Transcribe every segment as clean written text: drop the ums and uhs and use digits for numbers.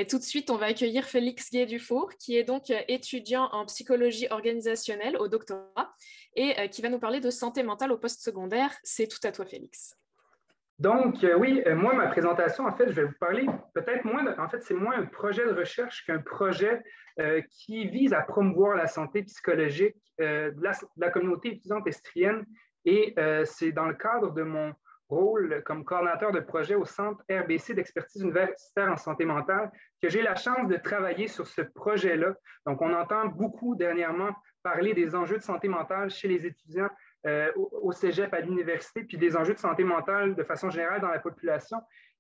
Et tout de suite, on va accueillir Félix Gay-Dufour, qui est donc étudiant en psychologie organisationnelle au doctorat et qui va nous parler de santé mentale au post-secondaire. C'est tout à toi, Félix. Donc, oui, moi, ma présentation, en fait, je vais vous parler peut-être moins, en fait, c'est moins un projet de recherche qu'un projet qui vise à promouvoir la santé psychologique de la communauté étudiante estrienne. Et c'est dans le cadre de mon rôle comme coordonnateur de projet au Centre RBC d'expertise universitaire en santé mentale que j'ai la chance de travailler sur ce projet-là. Donc, on entend beaucoup dernièrement parler des enjeux de santé mentale chez les étudiants au cégep, à l'université, puis des enjeux de santé mentale de façon générale dans la population.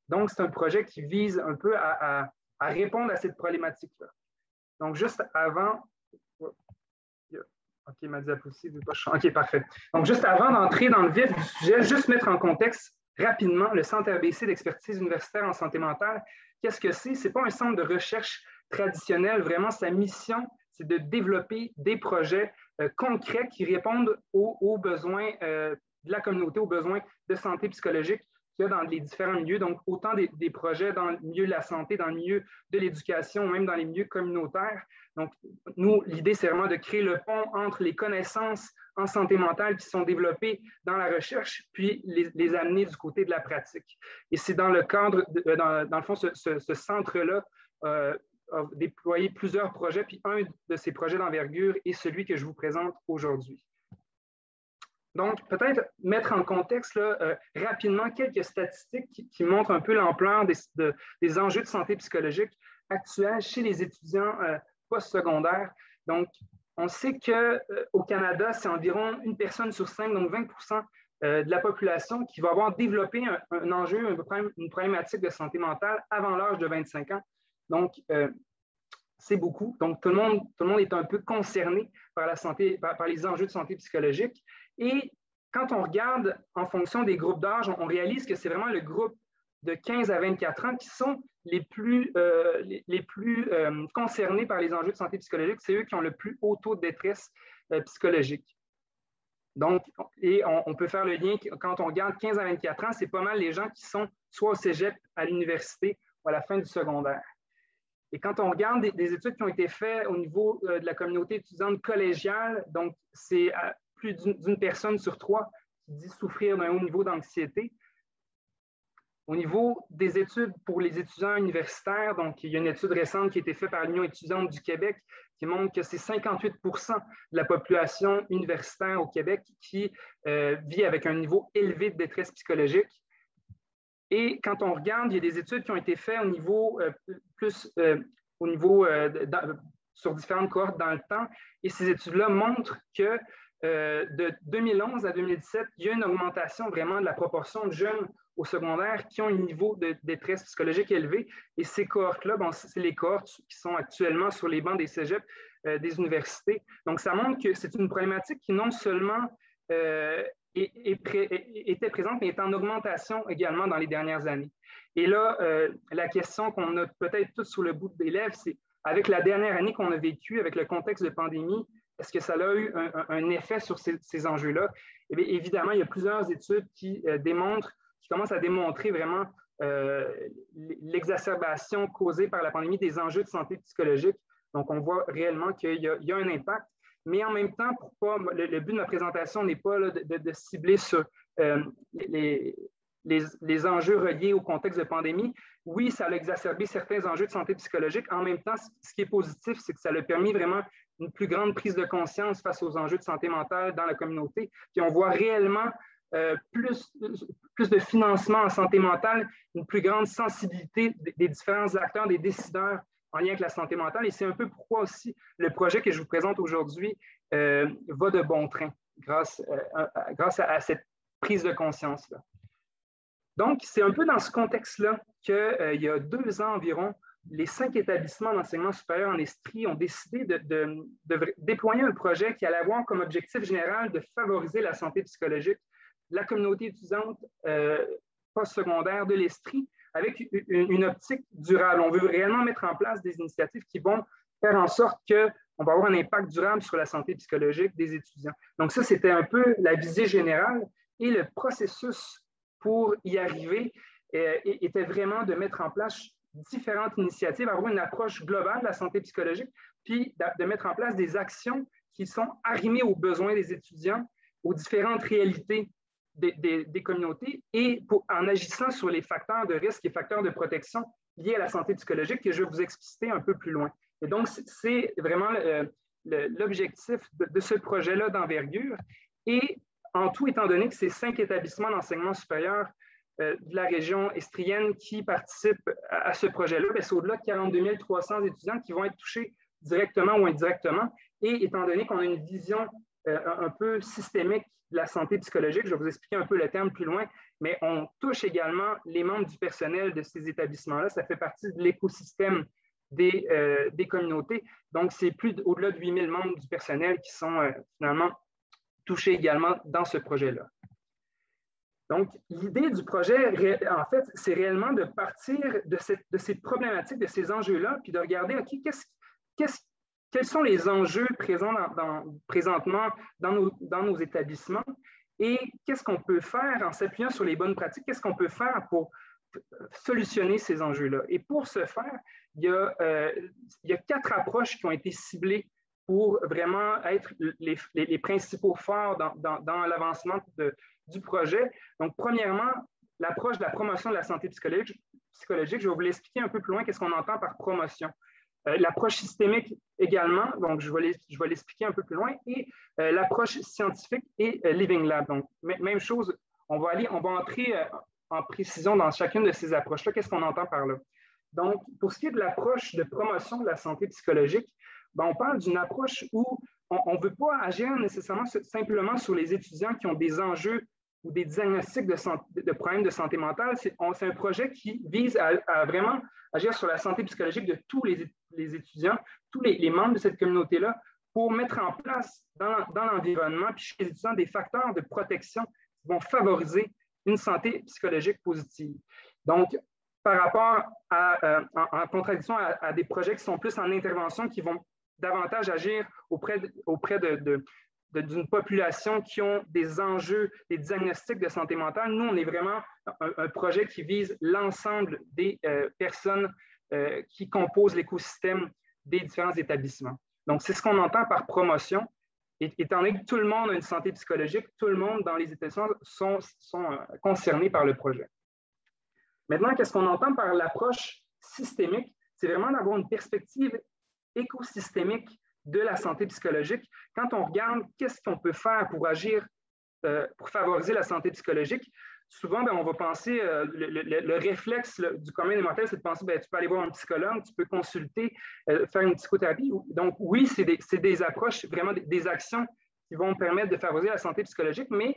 Donc, c'est un projet qui vise un peu à répondre à cette problématique-là. Donc, juste avant... OK, ma diapositive n'est pas changée. OK, parfait. Donc, juste avant d'entrer dans le vif du sujet, juste mettre en contexte rapidement le Centre RBC d'expertise universitaire en santé mentale. Qu'est-ce que c'est? Ce n'est pas un centre de recherche traditionnel. Vraiment, sa mission, c'est de développer des projets concrets qui répondent aux besoins de la communauté, aux besoins de santé psychologique qu'il y a dans les différents milieux. Donc, autant des projets dans le milieu de la santé, dans le milieu de l'éducation, même dans les milieux communautaires. Donc, nous, l'idée, c'est vraiment de créer le pont entre les connaissances en santé mentale qui sont développées dans la recherche, puis les amener du côté de la pratique. Et c'est dans le cadre, dans le fond, ce centre-là a déployé plusieurs projets, puis un de ces projets d'envergure est celui que je vous présente aujourd'hui. Donc, peut-être mettre en contexte là, rapidement quelques statistiques qui montrent un peu l'ampleur des enjeux de santé psychologique actuels chez les étudiants postsecondaires. Donc, on sait qu'au Canada, c'est environ une personne sur 5, donc 20% de la population qui va avoir développé un enjeu, une problématique de santé mentale avant l'âge de 25 ans. Donc, c'est beaucoup. Donc, tout le monde est un peu concerné par la santé, par les enjeux de santé psychologique. Et quand on regarde en fonction des groupes d'âge, on réalise que c'est vraiment le groupe de 15 à 24 ans qui sont les plus concernés par les enjeux de santé psychologique. C'est eux qui ont le plus haut taux de détresse psychologique. Donc, et on peut faire le lien, quand on regarde 15 à 24 ans, c'est pas mal les gens qui sont soit au cégep, à l'université ou à la fin du secondaire. Et quand on regarde des études qui ont été faites au niveau de la communauté étudiante collégiale, donc c'est plus d'une personne sur 3 qui dit souffrir d'un haut niveau d'anxiété. Au niveau des études pour les étudiants universitaires, donc il y a une étude récente qui a été faite par l'Union étudiante du Québec qui montre que c'est 58% de la population universitaire au Québec qui vit avec un niveau élevé de détresse psychologique. Et quand on regarde, il y a des études qui ont été faites au niveau sur différentes cohortes dans le temps, et ces études-là montrent que de 2011 à 2017, il y a une augmentation vraiment de la proportion de jeunes au secondaire qui ont un niveau de détresse psychologique élevé. Et ces cohortes-là, bon, c'est les cohortes qui sont actuellement sur les bancs des cégeps des universités. Donc, ça montre que c'est une problématique qui non seulement était présente, mais est en augmentation également dans les dernières années. Et là, la question qu'on a peut-être tous sous le bout des lèvres, c'est avec la dernière année qu'on a vécue, avec le contexte de pandémie, est-ce que ça a eu un effet sur ces enjeux-là? Eh bien, évidemment, il y a plusieurs études qui commencent à démontrer vraiment l'exacerbation causée par la pandémie des enjeux de santé psychologique. Donc, on voit réellement qu'il y a un impact. Mais en même temps, le but de ma présentation n'est pas là, de cibler sur les enjeux reliés au contexte de pandémie. Oui, ça a exacerbé certains enjeux de santé psychologique. En même temps, ce qui est positif, c'est que ça a permis vraiment une plus grande prise de conscience face aux enjeux de santé mentale dans la communauté. Puis on voit réellement plus de financement en santé mentale, une plus grande sensibilité des différents acteurs, des décideurs en lien avec la santé mentale. Et c'est un peu pourquoi aussi le projet que je vous présente aujourd'hui va de bon train grâce à cette prise de conscience-là. Donc, c'est un peu dans ce contexte-là qu'il y a 2 ans environ, les 5 établissements d'enseignement supérieur en Estrie ont décidé de déployer un projet qui allait avoir comme objectif général de favoriser la santé psychologique de la communauté étudiante postsecondaire de l'Estrie avec une optique durable. On veut réellement mettre en place des initiatives qui vont faire en sorte qu'on va avoir un impact durable sur la santé psychologique des étudiants. Donc ça, c'était un peu la visée générale et le processus pour y arriver était vraiment de mettre en place différentes initiatives, avoir une approche globale de la santé psychologique, puis de mettre en place des actions qui sont arrimées aux besoins des étudiants, aux différentes réalités des communautés et en agissant sur les facteurs de risque et facteurs de protection liés à la santé psychologique que je vais vous expliciter un peu plus loin. Et donc, c'est vraiment l'objectif de ce projet-là d'envergure. Et en tout, étant donné que c'est 5 établissements d'enseignement supérieur de la région estrienne qui participent à ce projet-là, c'est au-delà de 42 300 étudiants qui vont être touchés directement ou indirectement. Et étant donné qu'on a une vision un peu systémique de la santé psychologique, je vais vous expliquer un peu le terme plus loin, mais on touche également les membres du personnel de ces établissements-là. Ça fait partie de l'écosystème des communautés. Donc, c'est au-delà de 8 000 membres du personnel qui sont finalement touchés également dans ce projet-là. Donc, l'idée du projet, en fait, c'est réellement de partir de ces problématiques, de ces enjeux-là, puis de regarder, OK, quels sont les enjeux présents présentement dans nos établissements et qu'est-ce qu'on peut faire en s'appuyant sur les bonnes pratiques, qu'est-ce qu'on peut faire pour solutionner ces enjeux-là. Et pour ce faire, il y a 4 approches qui ont été ciblées pour vraiment être les principaux phares dans l'avancement du projet. Donc, premièrement, l'approche de la promotion de la santé psychologique, je vais vous l'expliquer un peu plus loin, qu'est-ce qu'on entend par promotion. L'approche systémique également, donc je vais l'expliquer un peu plus loin, et l'approche scientifique et Living Lab. Donc, même chose, on va entrer en précision dans chacune de ces approches-là. Qu'est-ce qu'on entend par là? Donc, pour ce qui est de l'approche de promotion de la santé psychologique, on parle d'une approche où on ne veut pas agir nécessairement simplement sur les étudiants qui ont des enjeux ou des diagnostics de problèmes de santé mentale. C'est un projet qui vise à vraiment agir sur la santé psychologique de tous les étudiants, tous les membres de cette communauté-là, pour mettre en place dans l'environnement, puis chez les étudiants, des facteurs de protection qui vont favoriser une santé psychologique positive. Donc, par rapport en contradiction à des projets qui sont plus en intervention, qui vont davantage agir auprès d'une population qui ont des enjeux, des diagnostics de santé mentale. Nous, on est vraiment un projet qui vise l'ensemble des personnes qui composent l'écosystème des différents établissements. Donc, c'est ce qu'on entend par promotion. Étant donné que tout le monde a une santé psychologique, tout le monde dans les établissements sont concernés par le projet. Maintenant, qu'est-ce qu'on entend par l'approche systémique? C'est vraiment d'avoir une perspective écosystémique de la santé psychologique. Quand on regarde qu'est-ce qu'on peut faire pour agir, pour favoriser la santé psychologique, souvent, on va penser, le réflexe du commun des mortels, c'est de penser, tu peux aller voir un psychologue, tu peux consulter, faire une psychothérapie. Donc, oui, c'est des approches, vraiment des actions qui vont permettre de favoriser la santé psychologique, mais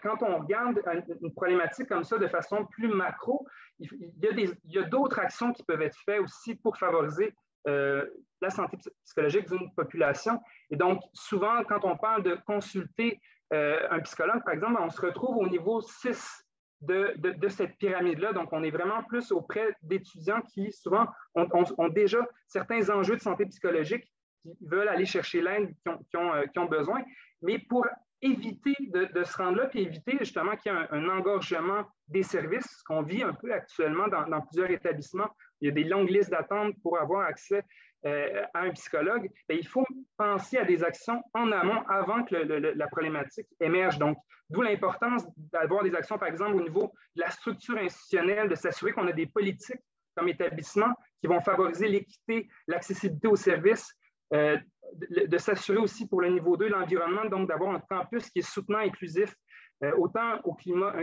quand on regarde une problématique comme ça de façon plus macro, il y a d'autres actions qui peuvent être faites aussi pour favoriser la santé psychologique d'une population. Et donc, souvent, quand on parle de consulter un psychologue, par exemple, on se retrouve au niveau 6 de cette pyramide-là. Donc, on est vraiment plus auprès d'étudiants qui, souvent, ont déjà certains enjeux de santé psychologique, qui veulent aller chercher l'aide qui ont besoin. Mais pour éviter de se rendre là, puis éviter justement qu'il y ait un engorgement des services, ce qu'on vit un peu actuellement dans plusieurs établissements. Il y a des longues listes d'attente pour avoir accès à un psychologue. Il faut penser à des actions en amont avant que la problématique émerge. Donc, d'où l'importance d'avoir des actions, par exemple, au niveau de la structure institutionnelle, de s'assurer qu'on a des politiques comme établissement qui vont favoriser l'équité, l'accessibilité aux services, de s'assurer aussi pour le niveau 2, l'environnement, donc d'avoir un campus qui est soutenant, inclusif, autant au climat,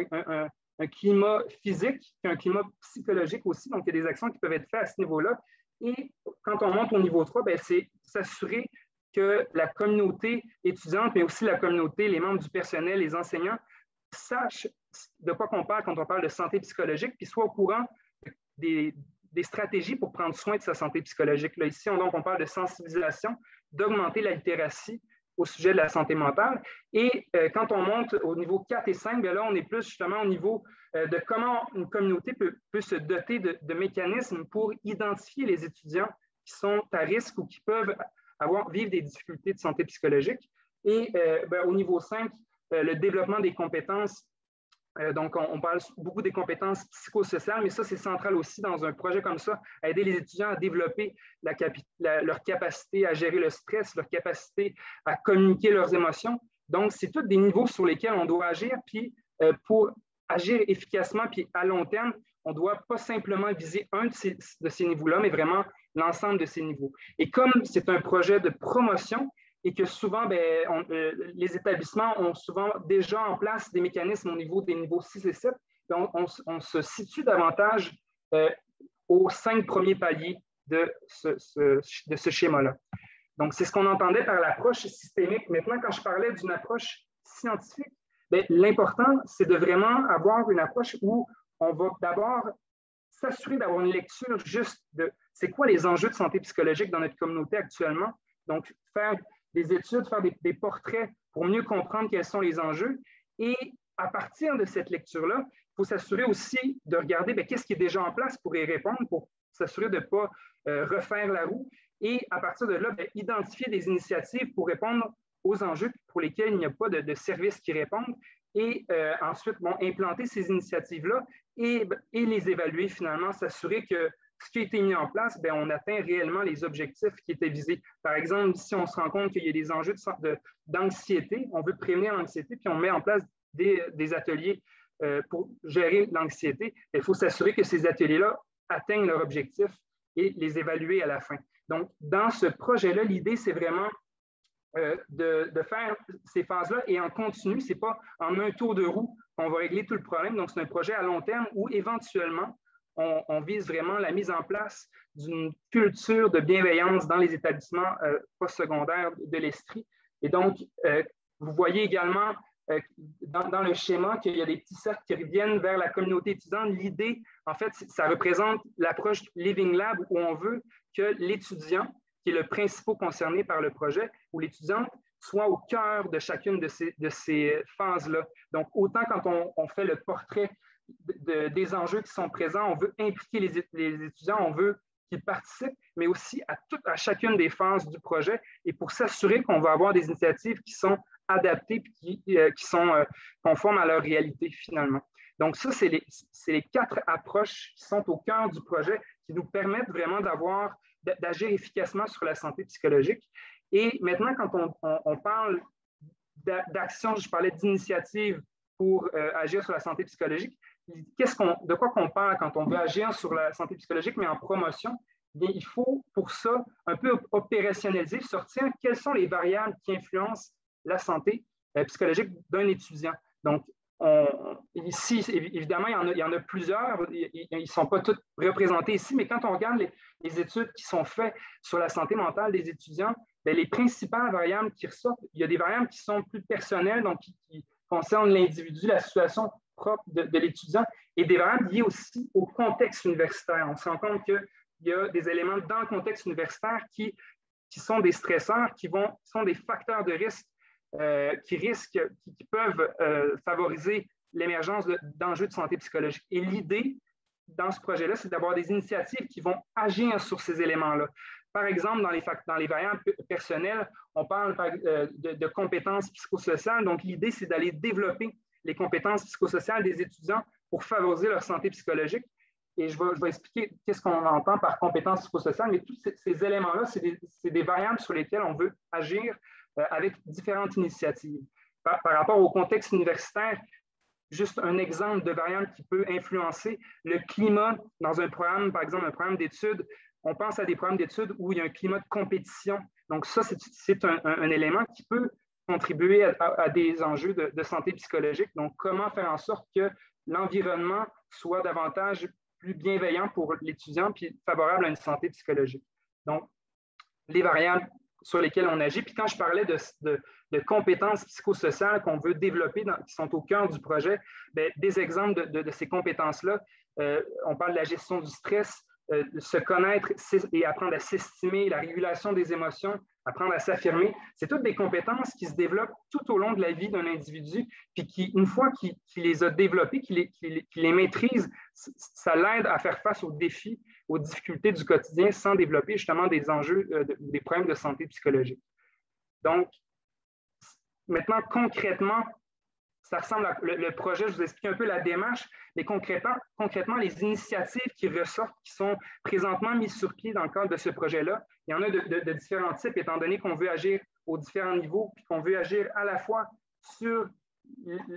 un climat physique qu'un climat psychologique aussi. Donc, il y a des actions qui peuvent être faites à ce niveau-là. Et quand on monte au niveau 3, c'est s'assurer que la communauté étudiante, mais aussi la communauté, les membres du personnel, les enseignants, sachent de quoi qu'on parle quand on parle de santé psychologique, puis soient au courant des stratégies pour prendre soin de sa santé psychologique. Là, ici, on parle de sensibilisation, d'augmenter la littératie au sujet de la santé mentale. Et quand on monte au niveau 4 et 5, là, on est plus justement au niveau de comment une communauté peut se doter de mécanismes pour identifier les étudiants qui sont à risque ou qui peuvent vivre des difficultés de santé psychologique. Et au niveau 5, le développement des compétences Donc, on parle beaucoup des compétences psychosociales, mais ça, c'est central aussi dans un projet comme ça, à aider les étudiants à développer leur capacité à gérer le stress, leur capacité à communiquer leurs émotions. Donc, c'est tous des niveaux sur lesquels on doit agir, puis pour agir efficacement, puis à long terme, on ne doit pas simplement viser un de ces niveaux-là, mais vraiment l'ensemble de ces niveaux. Et comme c'est un projet de promotion, et que souvent, les établissements ont souvent déjà en place des mécanismes au niveau des niveaux 6 et 7. On se situe davantage aux 5 premiers paliers de ce schéma-là. Donc, c'est ce qu'on entendait par l'approche systémique. Maintenant, quand je parlais d'une approche scientifique, l'important, c'est de vraiment avoir une approche où on va d'abord s'assurer d'avoir une lecture juste de c'est quoi les enjeux de santé psychologique dans notre communauté actuellement. Donc, faire des études, faire des portraits pour mieux comprendre quels sont les enjeux. Et à partir de cette lecture-là, il faut s'assurer aussi de regarder qu'est-ce qui est déjà en place pour y répondre, pour s'assurer de ne pas refaire la roue. Et à partir de là, identifier des initiatives pour répondre aux enjeux pour lesquels il n'y a pas de services qui répondent. Et ensuite, implanter ces initiatives-là et les évaluer finalement, s'assurer que ce qui a été mis en place, on atteint réellement les objectifs qui étaient visés. Par exemple, si on se rend compte qu'il y a des enjeux d'anxiété, on veut prévenir l'anxiété, puis on met en place des ateliers pour gérer l'anxiété, il faut s'assurer que ces ateliers-là atteignent leur objectif et les évaluer à la fin. Donc, dans ce projet-là, l'idée, c'est vraiment de faire ces phases-là et en continu, ce n'est pas en un tour de roue qu'on va régler tout le problème. Donc, c'est un projet à long terme où éventuellement, on vise vraiment la mise en place d'une culture de bienveillance dans les établissements postsecondaires de l'Estrie. Et donc, vous voyez également dans le schéma qu'il y a des petits cercles qui reviennent vers la communauté étudiante. L'idée, en fait, ça représente l'approche Living Lab où on veut que l'étudiant, qui est le principal concerné par le projet, ou l'étudiante, soit au cœur de chacune de ces phases-là. Donc, autant quand on fait le portrait des enjeux qui sont présents, on veut impliquer les étudiants, on veut qu'ils participent, mais aussi à chacune des phases du projet et pour s'assurer qu'on va avoir des initiatives qui sont adaptées et qui sont conformes à leur réalité finalement. Donc ça, c'est les 4 approches qui sont au cœur du projet qui nous permettent vraiment d'agir efficacement sur la santé psychologique. Et maintenant, quand on parle d'action, je parlais d'initiative pour agir sur la santé psychologique, de quoi qu'on parle quand on veut agir sur la santé psychologique, mais en promotion? Bien, il faut pour ça un peu opérationnaliser, sortir quelles sont les variables qui influencent la santé psychologique d'un étudiant. Donc, ici, évidemment, il y en a plusieurs, ils ne sont pas tous représentés ici, mais quand on regarde les études qui sont faites sur la santé mentale des étudiants, bien, les principales variables qui ressortent, il y a des variables qui sont plus personnelles, donc qui concernent l'individu, la situation propre de l'étudiant, et des variables liées aussi au contexte universitaire. On se rend compte qu'il y a des éléments dans le contexte universitaire qui sont des stresseurs, qui sont des facteurs de risque qui peuvent favoriser l'émergence d'enjeux de santé psychologique. Et l'idée dans ce projet-là, c'est d'avoir des initiatives qui vont agir sur ces éléments-là. Par exemple, dans les variables personnelles, on parle de compétences psychosociales. Donc, l'idée, c'est d'aller développer les compétences psychosociales des étudiants pour favoriser leur santé psychologique. Et je vais expliquer qu'est-ce qu'on entend par compétences psychosociales, mais tous ces éléments-là, c'est des variables sur lesquelles on veut agir avec différentes initiatives. Par rapport au contexte universitaire, juste un exemple de variable qui peut influencer le climat dans un programme, par exemple un programme d'études. On pense à des programmes d'études où il y a un climat de compétition. Donc ça, c'est un élément qui peut contribuer à des enjeux de santé psychologique. Donc, comment faire en sorte que l'environnement soit davantage plus bienveillant pour l'étudiant puis favorable à une santé psychologique. Donc, les variables sur lesquelles on agit. Puis quand je parlais de compétences psychosociales qu'on veut développer, qui sont au cœur du projet, bien, des exemples de ces compétences-là, on parle de la gestion du stress, se connaître et apprendre à s'estimer, la régulation des émotions, apprendre à s'affirmer. C'est toutes des compétences qui se développent tout au long de la vie d'un individu, puis qui, une fois qu'il les a développées, qu'il les maîtrise, ça l'aide à faire face aux défis, aux difficultés du quotidien sans développer justement des enjeux, des problèmes de santé psychologique. Donc, maintenant, concrètement, ça ressemble à le projet, je vous explique un peu la démarche, mais concrètement, les initiatives qui ressortent, qui sont présentement mises sur pied dans le cadre de ce projet-là, il y en a de différents types, étant donné qu'on veut agir aux différents niveaux, puis qu'on veut agir à la fois sur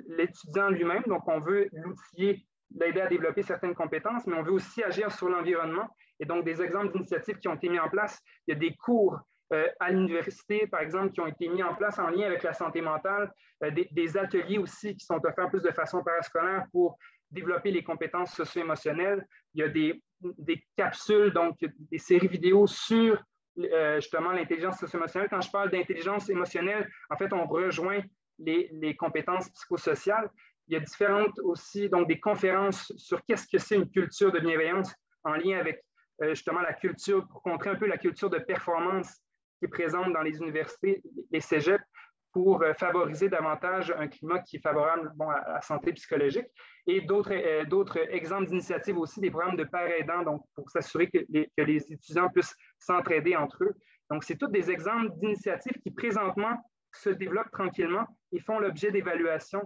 l'étudiant lui-même, donc on veut l'outiller, l'aider à développer certaines compétences, mais on veut aussi agir sur l'environnement. Et donc, des exemples d'initiatives qui ont été mis en place, il y a des cours à l'université, par exemple, qui ont été mis en place en lien avec la santé mentale, des ateliers aussi qui sont offerts plus de façon parascolaire pour développer les compétences socio-émotionnelles. Il y a des capsules, donc des séries vidéo sur justement l'intelligence socio-émotionnelle. Quand je parle d'intelligence émotionnelle, en fait, on rejoint les compétences psychosociales. Il y a différentes aussi, donc des conférences sur qu'est-ce que c'est une culture de bienveillance en lien avec justement la culture, pour contrer un peu la culture de performance qui est présente dans les universités, les cégeps, pour favoriser davantage un climat qui est favorable à la santé psychologique. Et d'autres exemples d'initiatives aussi, des programmes de pairs aidants, donc pour s'assurer que les étudiants puissent s'entraider entre eux. Donc, c'est tous des exemples d'initiatives qui présentement se développent tranquillement et font l'objet d'évaluations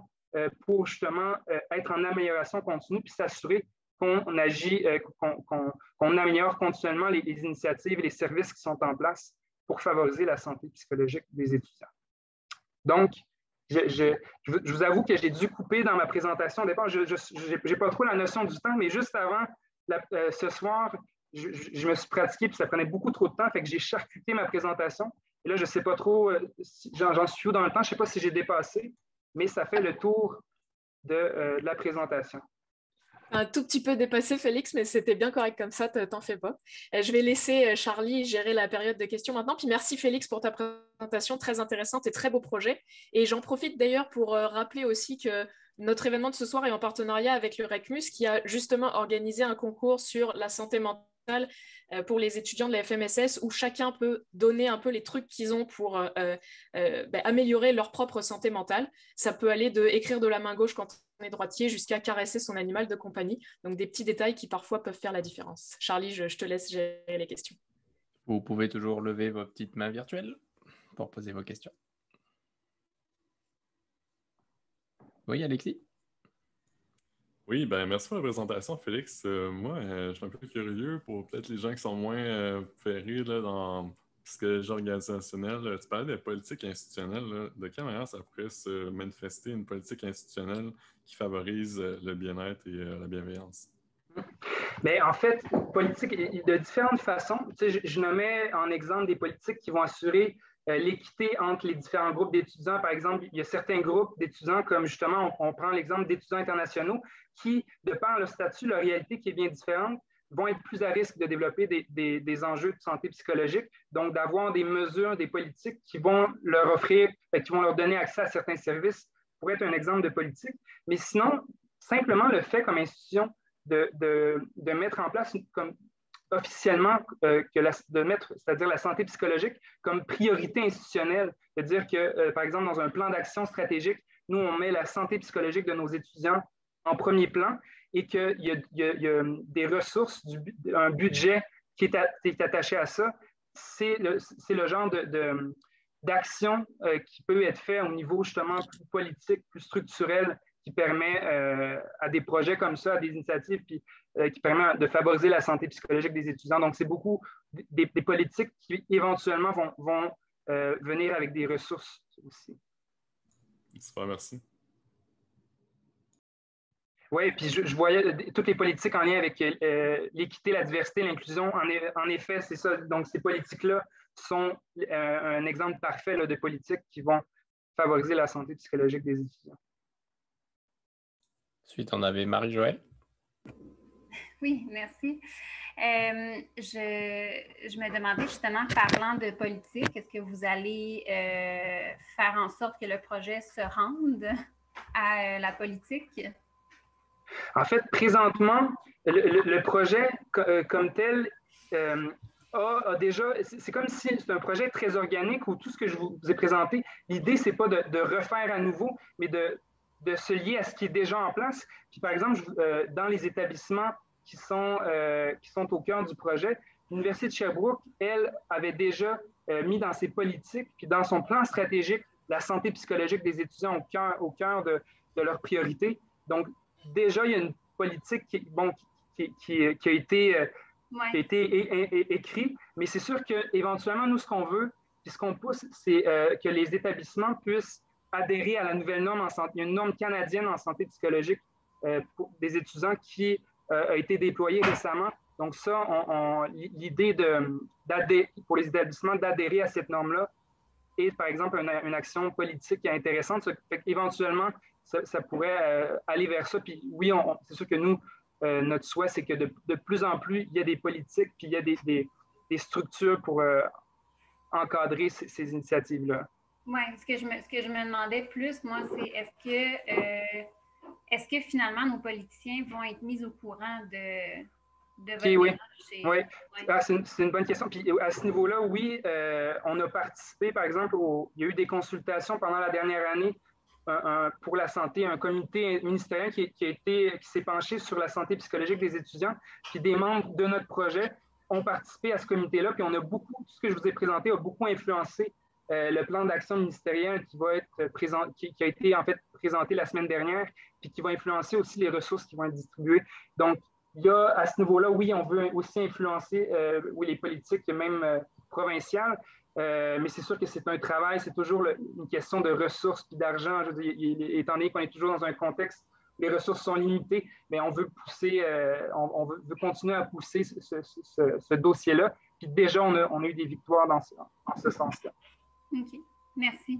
pour justement être en amélioration continue puis s'assurer qu'on agit, qu'on améliore continuellement les initiatives et les services qui sont en place pour favoriser la santé psychologique des étudiants. Donc, je vous avoue que j'ai dû couper dans ma présentation au départ. Je n'ai pas trop la notion du temps, mais juste avant ce soir, je me suis pratiqué puis ça prenait beaucoup trop de temps, fait que j'ai charcuté ma présentation. Et là, je ne sais pas trop, j'en suis où dans le temps, je ne sais pas si j'ai dépassé, mais ça fait le tour de la présentation. Un tout petit peu dépassé, Félix, mais c'était bien correct comme ça, t'en fais pas. Je vais laisser Charlie gérer la période de questions maintenant. Puis merci, Félix, pour ta présentation très intéressante et très beau projet. Et j'en profite d'ailleurs pour rappeler aussi que notre événement de ce soir est en partenariat avec le RECMUS, qui a justement organisé un concours sur la santé mentale pour les étudiants de la FMSS, où chacun peut donner un peu les trucs qu'ils ont pour améliorer leur propre santé mentale. Ça peut aller de écrire de la main gauche quand on est droitier jusqu'à caresser son animal de compagnie. Donc des petits détails qui parfois peuvent faire la différence. Charlie, je te laisse gérer les questions. Vous pouvez toujours lever vos petites mains virtuelles pour poser vos questions. Oui, Alexis? Oui, ben merci pour la présentation, Félix. Moi, je suis un peu curieux pour peut-être les gens qui sont moins ferrés là, dans psychologie organisationnelle. Tu parlais de politique institutionnelle. Là. De quelle manière ça pourrait se manifester une politique institutionnelle qui favorise le bien-être et la bienveillance? Mais en fait, politique, de différentes façons. Tu sais, je nommais en exemple des politiques qui vont assurer l'équité entre les différents groupes d'étudiants. Par exemple, il y a certains groupes d'étudiants, comme justement, on prend l'exemple d'étudiants internationaux, qui, de par leur statut, leur réalité qui est bien différente, vont être plus à risque de développer des enjeux de santé psychologique, donc d'avoir des mesures, des politiques qui vont leur offrir, qui vont leur donner accès à certains services, pourrait être un exemple de politique. Mais sinon, simplement le fait comme institution de mettre en place comme officiellement, c'est-à-dire la santé psychologique comme priorité institutionnelle. C'est-à-dire que, par exemple, dans un plan d'action stratégique, nous, on met la santé psychologique de nos étudiants en premier plan et qu'il y a des ressources, un budget qui est attaché à ça. C'est le genre d'action qui peut être fait au niveau justement plus politique, plus structurel, qui permet à des projets comme ça, à des initiatives, puis, qui permet de favoriser la santé psychologique des étudiants. Donc, c'est beaucoup des politiques qui éventuellement vont venir avec des ressources aussi. Super, merci. Oui, puis je voyais toutes les politiques en lien avec l'équité, la diversité, l'inclusion. En effet, c'est ça. Donc, ces politiques-là sont un exemple parfait là, de politiques qui vont favoriser la santé psychologique des étudiants. Ensuite, on avait Marie-Joëlle. Oui, merci. Je me demandais justement, parlant de politique, est-ce que vous allez faire en sorte que le projet se rende à la politique? En fait, présentement, le projet comme tel a déjà, c'est comme si c'est un projet très organique où tout ce que je vous ai présenté, l'idée, c'est pas de refaire à nouveau, mais de se lier à ce qui est déjà en place. Puis, par exemple, dans les établissements qui sont au cœur du projet, l'Université de Sherbrooke, elle, avait déjà mis dans ses politiques, puis dans son plan stratégique, la santé psychologique des étudiants au cœur leurs priorités. Donc, déjà, il y a une politique qui a été écrite, mais c'est sûr qu'éventuellement, nous, ce qu'on veut, puis ce qu'on pousse, c'est que les établissements puissent adhérer à la nouvelle norme en santé. Il y a une norme canadienne en santé psychologique pour des étudiants qui a été déployée récemment. Donc ça, l'idée pour les établissements d'adhérer à cette norme-là est, par exemple, une action politique intéressante. Éventuellement, ça pourrait aller vers ça. Puis oui, c'est sûr que nous, notre souhait, c'est que de plus en plus, il y a des politiques, puis il y a des structures pour encadrer ces initiatives-là. Oui, ce que je me demandais plus, moi, c'est est-ce que finalement nos politiciens vont être mis au courant de votre oui. démarche? Oui. Ah, c'est une bonne question. Puis à ce niveau-là, oui, on a participé, par exemple, il y a eu des consultations pendant la dernière année pour la santé, un comité ministériel qui s'est penché sur la santé psychologique des étudiants. Puis des membres de notre projet ont participé à ce comité-là. Puis tout ce que je vous ai présenté a beaucoup influencé le plan d'action ministériel qui va être qui a été en fait présenté la semaine dernière, puis qui va influencer aussi les ressources qui vont être distribuées. Donc, il y a à ce niveau-là, oui, on veut aussi influencer les politiques, même provinciales, mais c'est sûr que c'est un travail, c'est toujours une question de ressources et d'argent. Étant donné qu'on est toujours dans un contexte où les ressources sont limitées, mais on veut pousser, on veut continuer à pousser ce dossier-là. Puis déjà, on a eu des victoires dans ce sens-là. OK. Merci.